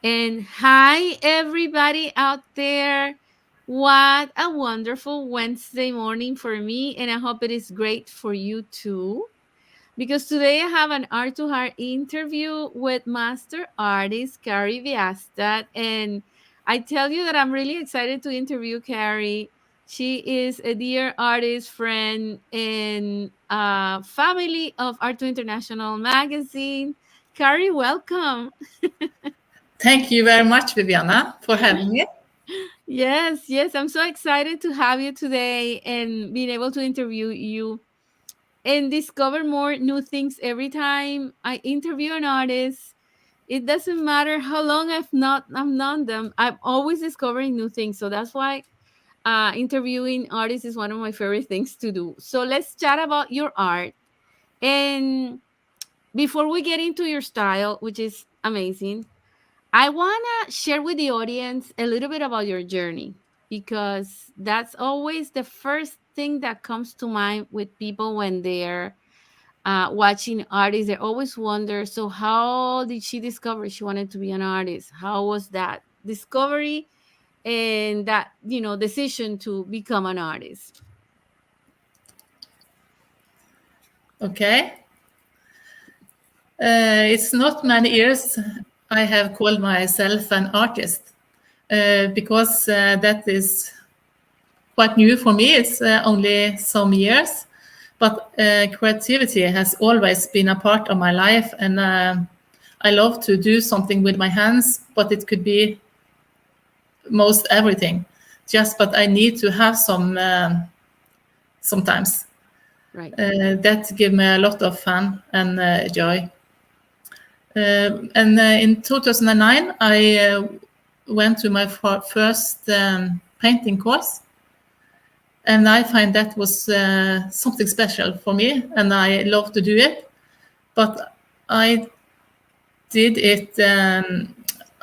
And hi, everybody out there. What a wonderful Wednesday morning for me. And I hope it is great for you too. Because today I have an art to heart interview with master artist Kari Veastad. And I tell you that I'm really excited to interview Kari. She is a dear artist, friend, and family of Art to International magazine. Kari, welcome. Thank you very much, Viviana, for having me. Yes, yes. I'm so excited to have you today and being able to interview you and discover more new things every time I interview an artist. It doesn't matter how long I've known them. I'm always discovering new things. So that's why interviewing artists is one of my favorite things to do. So let's chat about your art. And before we get into your style, which is amazing, I want to share with the audience a little bit about your journey because that's always the first thing that comes to mind with people when they're watching artists. They always wonder, so how did she discover she wanted to be an artist? How was that discovery and that, decision to become an artist? Okay. It's not many years I have called myself an artist because that is quite new for me. It's only some years, but creativity has always been a part of my life, and I love to do something with my hands, but it could be most everything. But I need to have some sometimes. Right. That give me a lot of fun and joy. And in 2009, I went to my first painting course, and I find that was something special for me, and I love to do it. But I did it.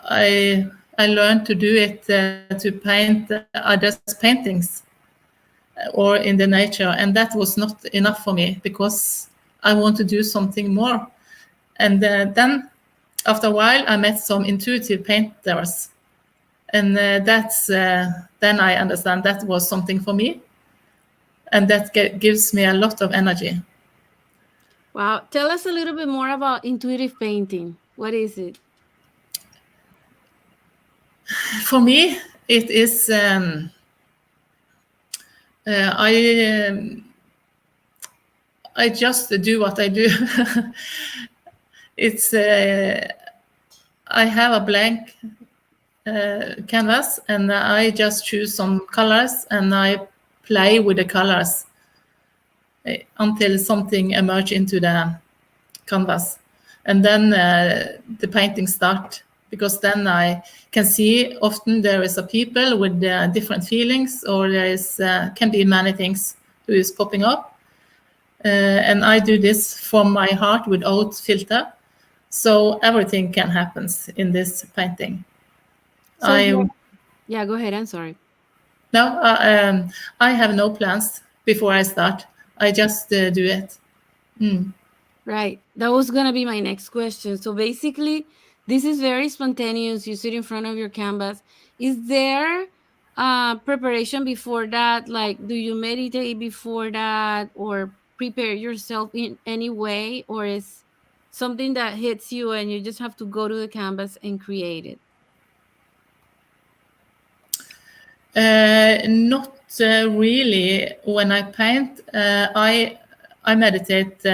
I learned to do it to paint others' paintings or in the nature, and that was not enough for me because I want to do something more. And then after a while, I met some intuitive painters, and that's then I understand that was something for me, and that gives me a lot of energy. Wow. Tell us a little bit more about intuitive painting. What is it? For me, it is. I I just do what I do. It's I have a blank canvas, and I just choose some colors and I play with the colors until something emerge into the canvas, and then the painting start, because then I can see often there is a people with different feelings, or there is can be many things who is popping up, and I do this from my heart without filter, so everything can happen in this painting. So, I yeah, go ahead. I'm sorry. no I have no plans before I start. I just do it. Right. That was going to be my next question. So basically, this is very spontaneous. You sit in front of your canvas. Is there preparation before that? Like, do you meditate before that or prepare yourself in any way? Or is something that hits you and you just have to go to the canvas and create it? Not really. When I paint, I meditate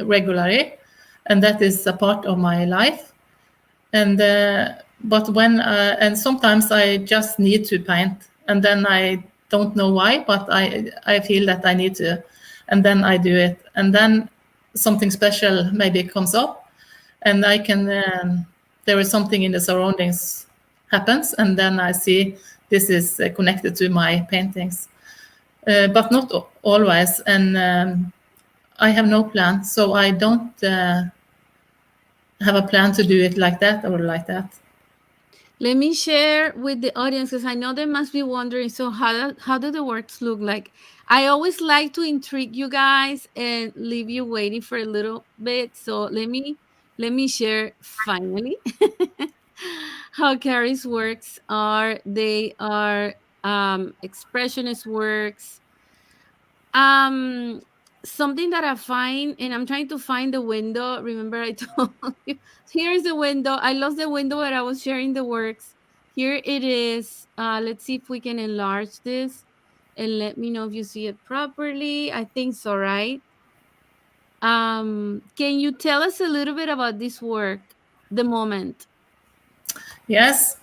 regularly, and that is a part of my life. And but when and sometimes I just need to paint, and then I don't know why, but I feel that I need to, and then I do it, and then something special maybe comes up, and I can there is something in the surroundings happens, and then I see this is connected to my paintings, but not always. And I have no plan, so I don't have a plan to do it like that or like that. Let me share with the audience because I know they must be wondering. So, how do the works look like? I always like to intrigue you guys and leave you waiting for a little bit. So let me share finally. how Karis works are they are expressionist works. Um Something that I find, and I'm trying to find the window. Remember I told you, here's the window. I lost the window where I was sharing the works. Here it is. Let's see if we can enlarge this and let me know if you see it properly. I think so, right? Can you tell us a little bit about this work, the moment? Yes.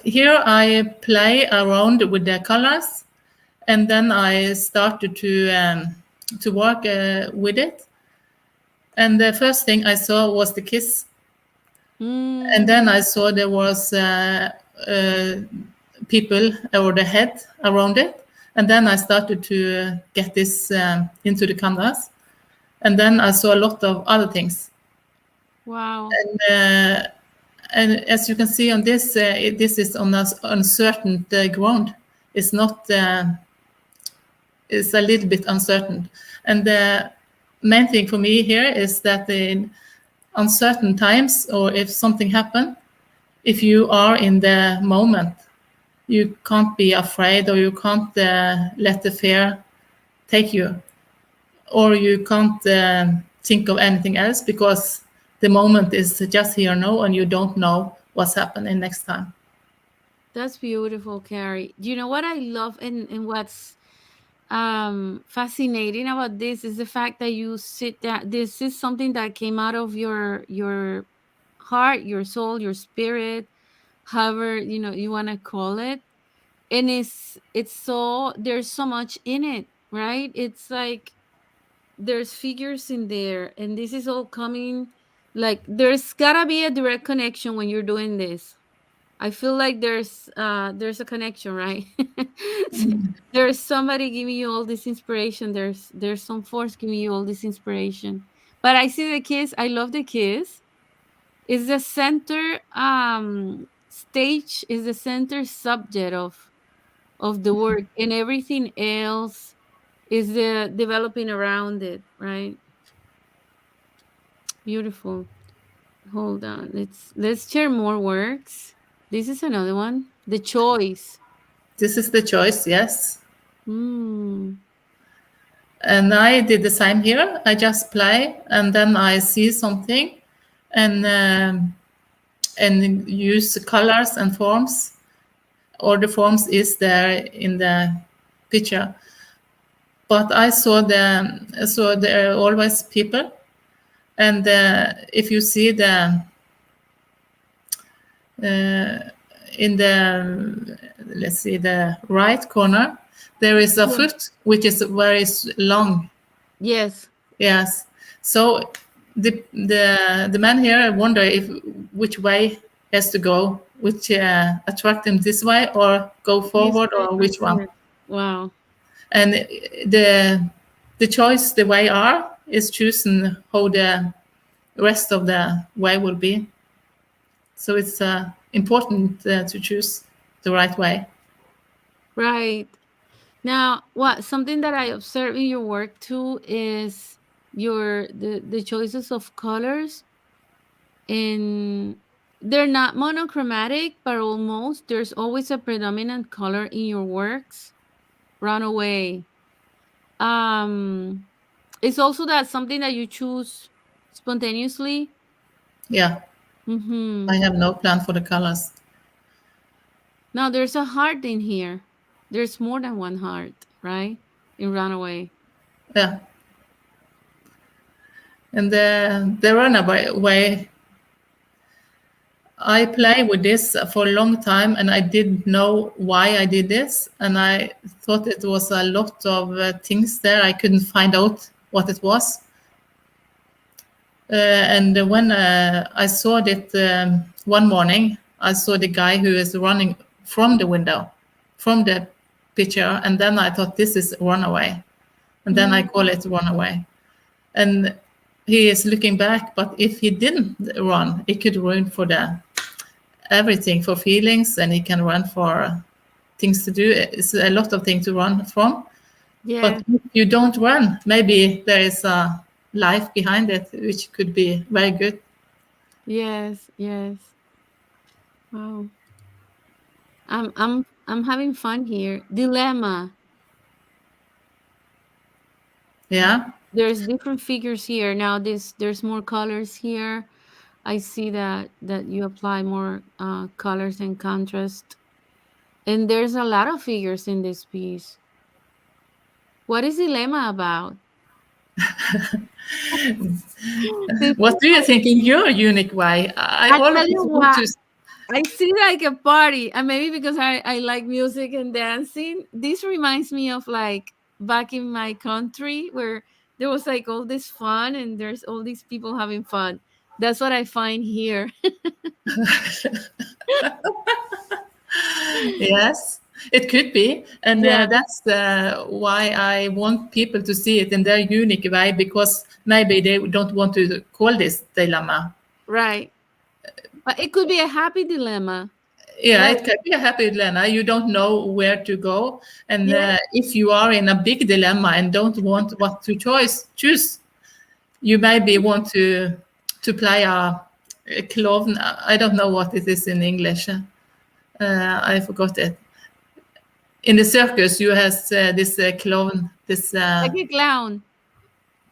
Here I play around with the colors, and then I started to work with it. And the first thing I saw was the kiss, and Mm, then I saw there was uh, people or the head around it, and then I started to get this into the canvas, and then I saw a lot of other things. wow. And as you can see on this, this is on a uncertain ground. It's not. It's a little bit uncertain, and the main thing for me here is that in uncertain times, or if something happens, if you are in the moment, you can't be afraid, or you can't let the fear take you, or you can't think of anything else because the moment is just here now, and you don't know what's happening next time. That's beautiful, Carrie. Do you know what I love, and what's fascinating about this is the fact that you sit down. This is something that came out of your heart, your soul, your spirit, however you want to call it. And it's so, there's so much in it, right? It's like there's figures in there, and this is all coming, like there's gotta be a direct connection when you're doing this. I feel like there's a connection, right? There's somebody giving you all this inspiration. There's some force giving you all this inspiration. But I see the kiss. I love the kiss. Is the center stage, is the center subject of the work, and everything else is the developing around it, right? Beautiful. Hold on. Let's share more works. This is another one. The choice. This is the choice, yes. Mm. And I did the same here. I just play, and then I see something, and and use colors and forms, or the forms is there in the picture. But I saw there are always people, and if you see the uh, in the, let's see, the right corner, there is a Yeah. foot which is very long. Yes. Yes. So the man here, I wonder if which way has to go, which attract him this way or go This forward, way or or which one. here. Wow. And the choice the way are is choosing how the rest of the way will be. So it's important to choose the right way. Right. Now, what something that I observe in your work too is the choices of colors, and they're not monochromatic, but almost there's always a predominant color in your works. Runaway. Um it's also that something that you choose spontaneously. Yeah, I Mhm. have no plan for the colors. Now there's a heart in here. There's more than one heart, right? In Runaway. Yeah, and the runaway way, I play with this for a long time, and I didn't know why I did this, and I thought it was a lot of things there. I couldn't find out what it was, and when I saw it one morning, I saw the guy who is running from the window, from the picture, and then I thought this is runaway, and then I call it runaway, and he is looking back, but if he didn't run, it could ruin for the everything, for feelings, and he can run for things to do. It's a lot of things to run from. Yeah. But if you don't run, maybe there is a life behind it, which could be very good. Yes, yes. Wow. I'm having fun here. Dilemma. Yeah. There's different figures here. Now there's more colors here. I see that you apply more colors and contrast. And there's a lot of figures in this piece. What is dilemma about? This What is do you like, think in your unique way? I I always tell you want what, to. I see like a party, and maybe because I like music and dancing. This reminds me of like back in my country where there was like all this fun and there's all these people having fun. That's what I find here. Yes, it could be, and Yeah, that's why I want people to see it in their unique way, because maybe they don't want to call this dilemma. right. But it could be a happy dilemma. Yeah, Like, it can be a happy dilemma. You don't know where to go, and yeah, if you are in a big dilemma and don't want what to choose, you maybe want to play a clown. I don't know what it is in English. I forgot it. In the circus, you has this clown, this like a clown.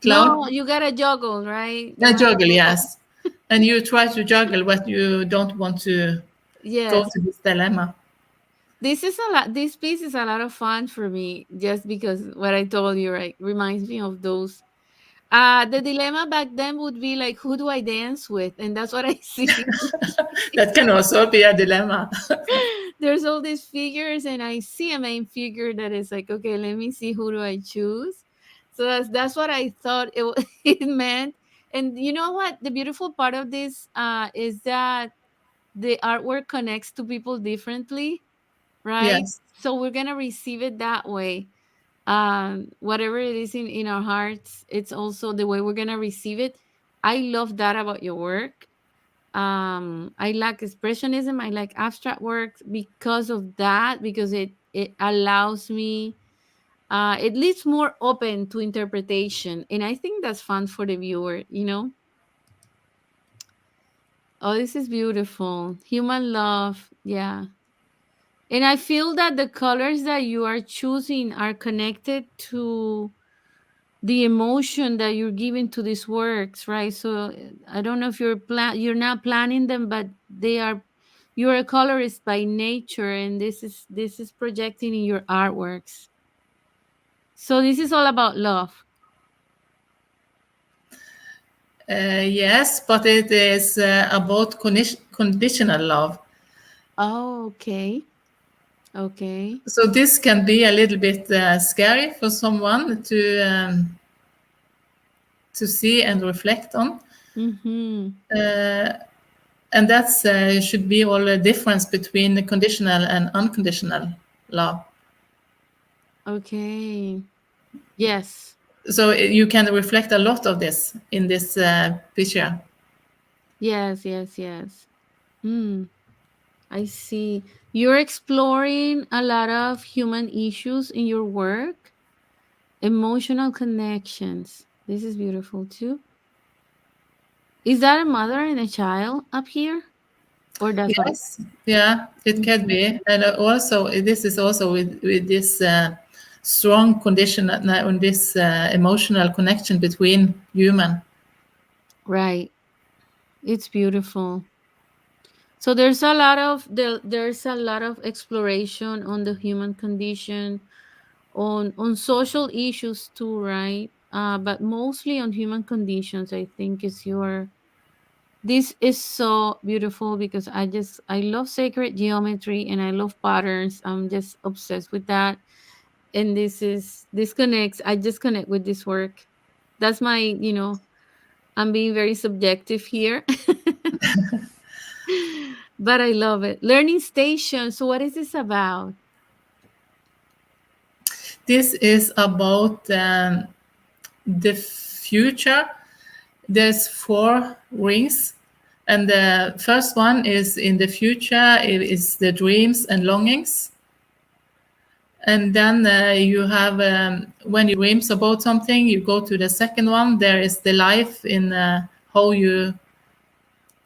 clown, No, you gotta juggle, right? You a wanna juggle, juggle. yes, and you try to juggle, but you don't want to go Yes. to this dilemma. This is a lot. This piece is a lot of fun for me, just because what I told you, right, reminds me of those. The dilemma back then would be like, who do I dance with? And that's what I see. That can also be a dilemma. There's all these figures, and I see a main figure that is like, okay, let me see who do I choose. So that's what I thought it meant. And you know what? The beautiful part of this is that the artwork connects to people differently, right? Yes. So we're gonna receive it that way. Whatever it is in our hearts, it's also the way we're gonna receive it. I love that about your work. I like expressionism, I like abstract work because of that, because it allows me, it leaves more open to interpretation, and I think that's fun for the viewer. Oh, this is beautiful. Human love, yeah. And I feel that the colors that you are choosing are connected to the emotion that you're giving to these works, right? So I don't know if you're not planning them, but they are, you're a colorist by nature, and this is projecting in your artworks. So this is all about love. Yes, but it is about conditional love. Oh, okay. Okay. So this can be a little bit scary for someone to see and reflect on. Mm-hmm. And that's should be all the difference between the conditional and unconditional love. Okay. Yes. So you can reflect a lot of this in this picture. Yes, yes, yes. Hmm. I see. You're exploring a lot of human issues in your work. Emotional connections. This is beautiful too. Is that a mother and a child up here? Or that's what it. Yes, yeah, it can Mhm. be, and also this is also with this strong condition on this emotional connection between human. Right. It's beautiful. So there's a lot of exploration on the human condition, on social issues too, right? But mostly on human conditions, I think is your. This is so beautiful because I love sacred geometry and I love patterns. I'm just obsessed with that. And this connects. I just connect with this work. That's my. I'm being very subjective here. But I love it. Learning station. So what is this about? This is about the future. There's four rings, and the first one is in the future. It is the dreams and longings. And then you have when you dreams about something, you go to the second one. There is the life in how you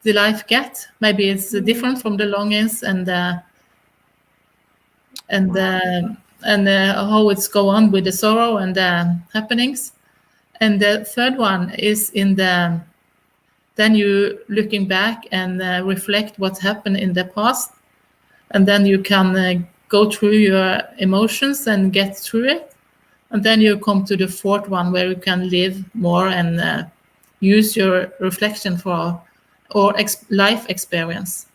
the life get. Maybe it's different Mm, from the longings and wow. how it's go on with the sorrow and the happenings. And the third one is in the then you looking back and reflect what happened in the past, and then you can go through your emotions and get through it. And then you come to the fourth one where you can live more and use your reflection for or life experience.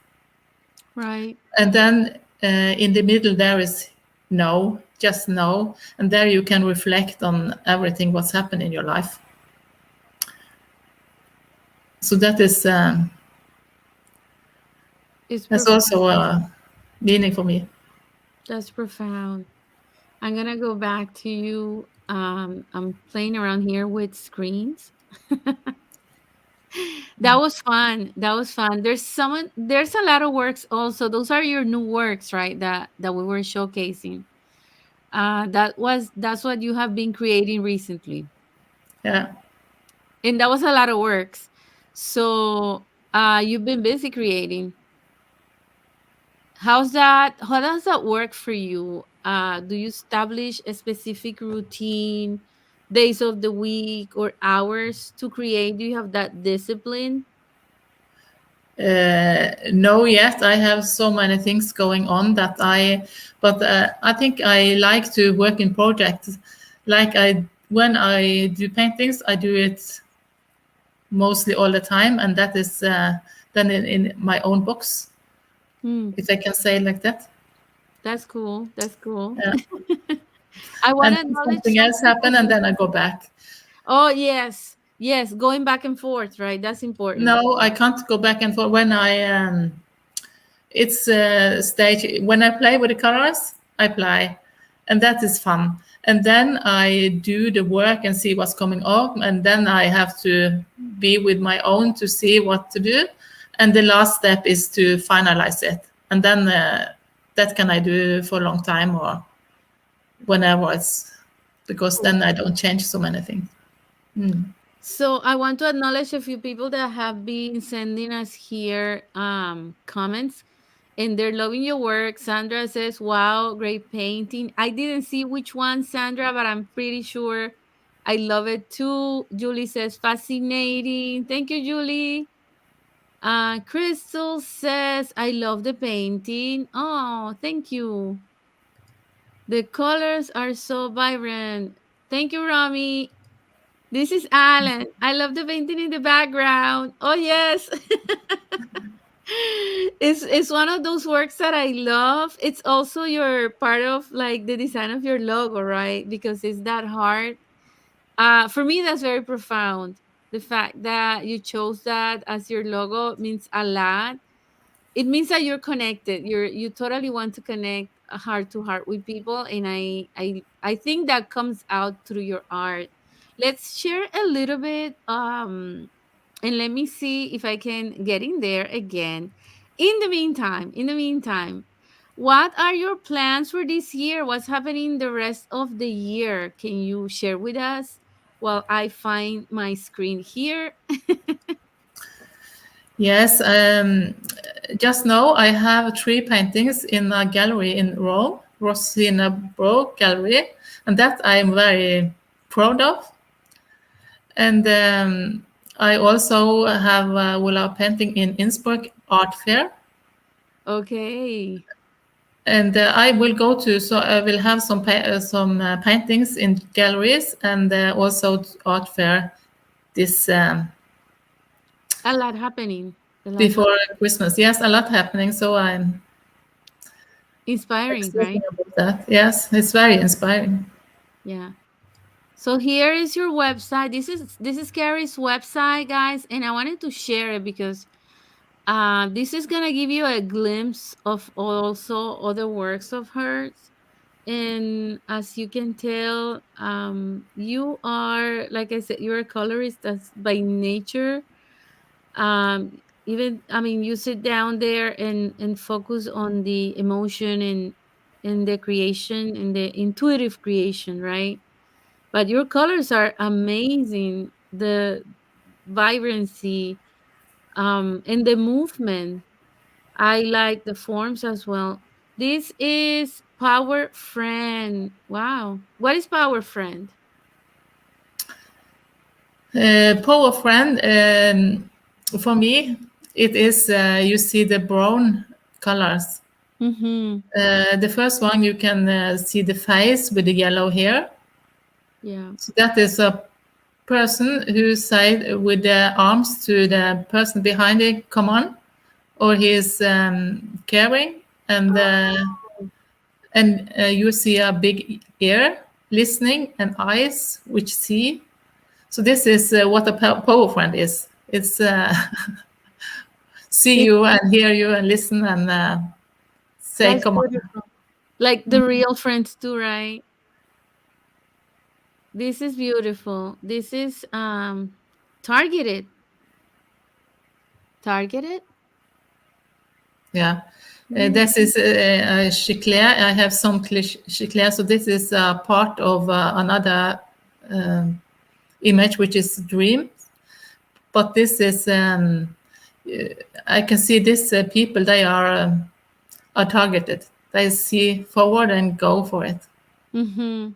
Right. And then in the middle there is no, just no, and there you can reflect on everything what's happened in your life. So that is It's that's profound. also a meaning for me. That's profound. I'm gonna go back to you. I'm playing around here with screens. That was fun. That was fun. There's a lot of works also. Those are your new works, right? That we were showcasing. That's what you have been creating recently. Yeah. And that was a lot of works. So you've been busy creating. How does that work for you? Do you establish a specific routine, days of the week or hours to create? Do you have that discipline? No, yet I have so many things going on but I think I like to work in projects. Like when I do paintings, I do it mostly all the time, and that is then in my own box, Hmm, if I can say it like that. that's cool. That's cool. Yeah. I want And to then acknowledge something else something happen, that and you. then I go back. Oh yes, yes, going back and forth, right? That's important. No, I can't go back and forth when I it's a stage when I play with the colors. I play, and that is fun. And then I do the work and see what's coming up, and then I have to be with my own to see what to do. And the last step is to finalize it, and then that can I do for a long time or whenever it's because then Cool. I don't change so many things. Mm. So I want to acknowledge a few people that have been sending us here comments and they're loving your work. Sandra says, "Wow, great painting." I didn't see which one, Sandra, but I'm pretty sure I love it too. Julie says, "Fascinating." Thank you, Julie. Crystal says, "I love the painting." Oh, thank you. The colors are so vibrant. Thank you, Rami. This is Alan. I love the painting in the background. Oh yes. It's one of those works that I love. It's also your part of like the design of your logo, right? Because it's that hard. For me that's very profound. The fact that you chose that as your logo means a lot. It means that you're connected. You totally want to connect heart to heart with people, and I think that comes out through your art. Let's share a little bit, and let me see if I can get in there again. In the meantime, what are your plans for this year? What's happening the rest of the year? Can you share with us while I find my screen here? Yes, just now I have three paintings in a gallery in Rome, Rosina Bro Gallery, and that I'm very proud of. And I also have a painting in Innsbruck Art Fair, Okay. and I will go to. So I will have some paintings in galleries and also art fair this A lot happening. A lot before happening. Christmas. Yes, a lot happening. So I'm Inspiring, excited right? about that. Yes, it's very inspiring. Yeah. So here is your website. This is Kari's website, guys, and I wanted to share it because this is gonna give you a glimpse of also other works of hers. And as you can tell, you are, like I said, you're a colorist that's by nature. Even I mean, you sit down there and focus on the emotion and the creation and the intuitive creation, right? But your colors are amazing. The vibrancy, And the movement. I like the forms as well. This is Power Friend. Wow. What is Power Friend? Power friend, for me, it is you see the brown colors. Mm-hmm. The first one you can see the face with the yellow hair. Yeah. So that is a person who side with the arms to the person behind it, come on, or he is caring, Oh, and you see a big ear listening and eyes which see. So this is what a power friend is. It's see it, you and hear you and listen and say, that's come on. beautiful. Like the real friends too, right? This is beautiful. This is targeted. Targeted? Yeah. Mm. This is Chiclea. I have some Chiclea. So this is part of another um, image, which is dream. But this is, I can see these people, they are targeted. They see forward and go for it Mm-hmm.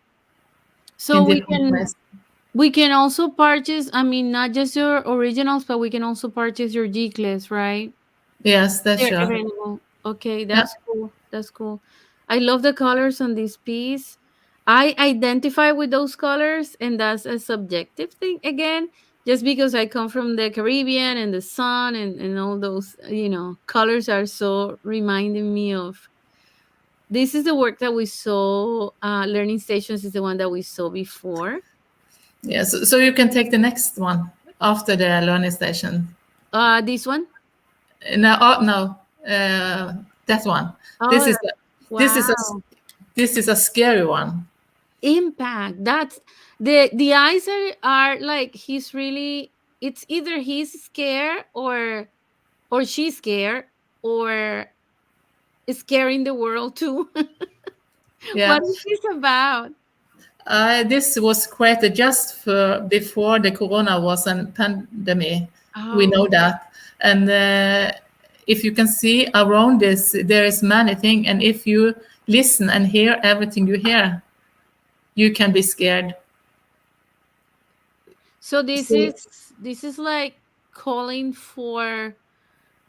So in we different can ways. we can also purchase, I mean, not just your originals, but we can also purchase your G-Class, right? Yes, that's They're sure. available. Okay, Yeah. that's cool. That's cool. I love the colors on this piece. I identify with those colors, and that's a subjective thing again, just because I come from the Caribbean and the sun and all those, colors are so reminding me of. This is the work that we saw. Learning Stations is the one that we saw before. Yeah. So you can take the next one after the learning station. This one. No, oh, no, that one. Oh, This is a, this is a wow. this is a scary one. Impact. That's the eyes are like he's really, it's either he's scared or she's scared or scaring the world too. What Yeah. is this about? This was created just for before the corona was a pandemic. We Oh, know that, and if you can see around this, there is many things, and if you listen and hear everything you hear, you can be scared. so this So is this is like calling for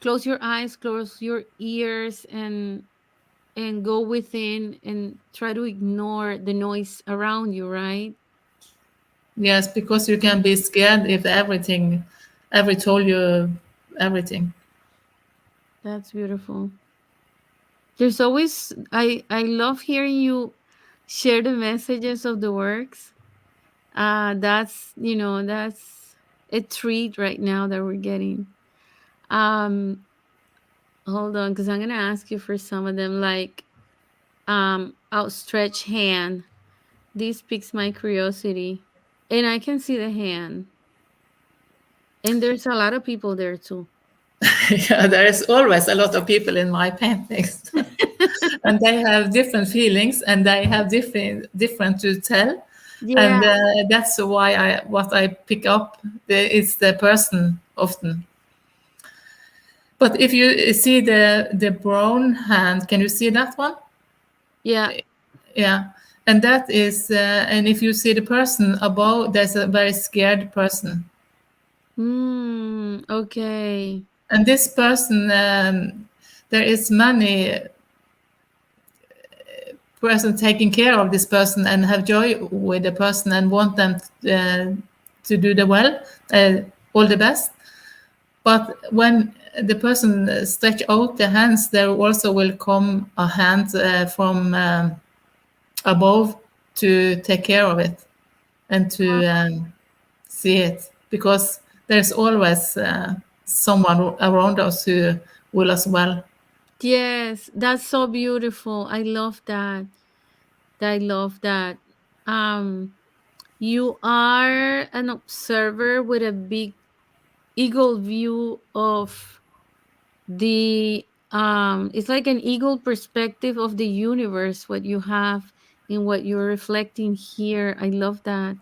close your eyes, close your ears, and go within and try to ignore the noise around you, right? yes, because you can be scared if every told you everything. That's beautiful. There's always, I love hearing you share the messages of the works. That's a treat right now that we're getting. Um, Hold on, because I'm gonna ask you for some of them, like outstretched hand. This piques my curiosity, and I can see the hand, and there's a lot of people there too. Yeah, there is always a lot of people in my paintings, and they have different feelings and they have different to tell, Yeah, and that's why I what I pick up is the person often. But if you see the brown hand, can you see that one? yeah. Yeah, and that is and if you see the person above, there's a very scared person, Okay. and this person there is many person taking care of this person and have joy with the person and want them to do the well, uh, all the best. But when the person stretch out the hands, there also will come a hand from above to take care of it and to see it, because there's always someone around us who will as well. Yes, that's so beautiful. I love that. I love that. Um, you are an observer with a big eagle view of the it's like an eagle perspective of the universe, what you have and what you're reflecting here. I love that.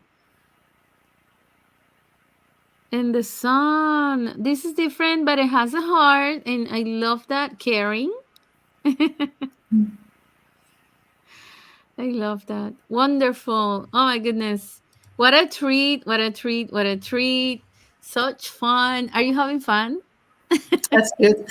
And the sun. This is different, but it has a heart, and I love that caring. I love that. Wonderful. Oh my goodness. What a treat. What a treat. What a treat. Such fun. Are you having fun? That's good.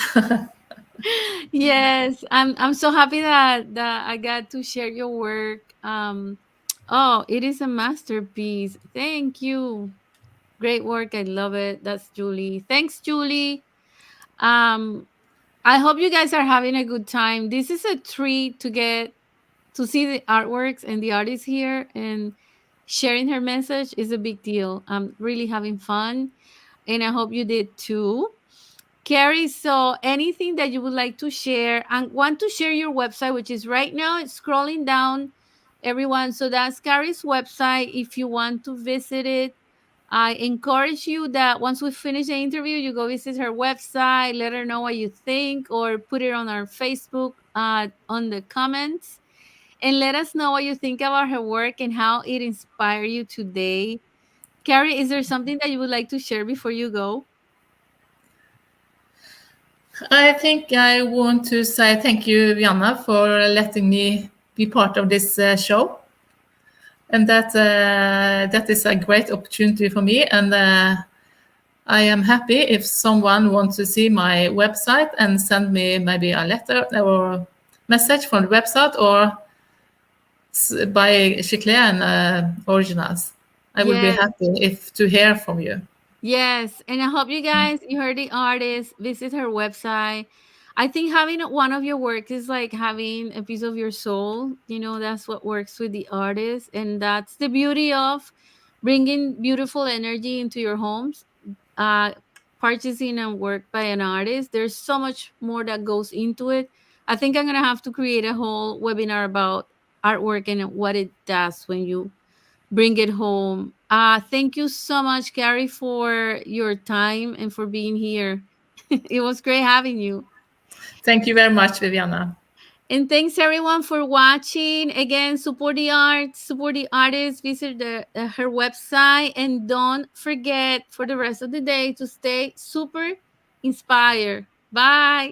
Yes. I'm so happy that I got to share your work. Oh, it is a masterpiece. Thank you. Great work. I love it. That's Julie. Thanks, Julie. Um I hope you guys are having a good time. This is a treat to get to see the artworks and the artists here, and sharing her message is a big deal. I'm really having fun, and I hope you did too. Carrie, so anything that you would like to share and want to share your website, which is right now, it's scrolling down, everyone. So that's Carrie's website. If you want to visit it, I encourage you that once we finish the interview, you go visit her website, let her know what you think, or put it on our Facebook on the comments, and let us know what you think about her work and how it inspired you today. Carrie, is there something that you would like to share before you go? I think I want to say thank you, Vianna, for letting me be part of this show, and that is a great opportunity for me. And I am happy if someone wants to see my website and send me maybe a letter or message from the website or buy Chilean originals. I will be Yes. happy if to hear from you. Yes, and I hope you guys you heard the artist, visit her website. I think having one of your work is like having a piece of your soul. You know, that's what works with the artist, and that's the beauty of bringing beautiful energy into your homes. Uh, Purchasing a work by an artist, there's so much more that goes into it. I think I'm gonna have to create a whole webinar about artwork and what it does when you bring it home. Thank you so much, Carrie, for your time and for being here. It was great having you. Thank you very much, Viviana. And thanks everyone for watching. Again, support the arts, support the artists, visit her website, and don't forget for the rest of the day to stay super inspired. Bye.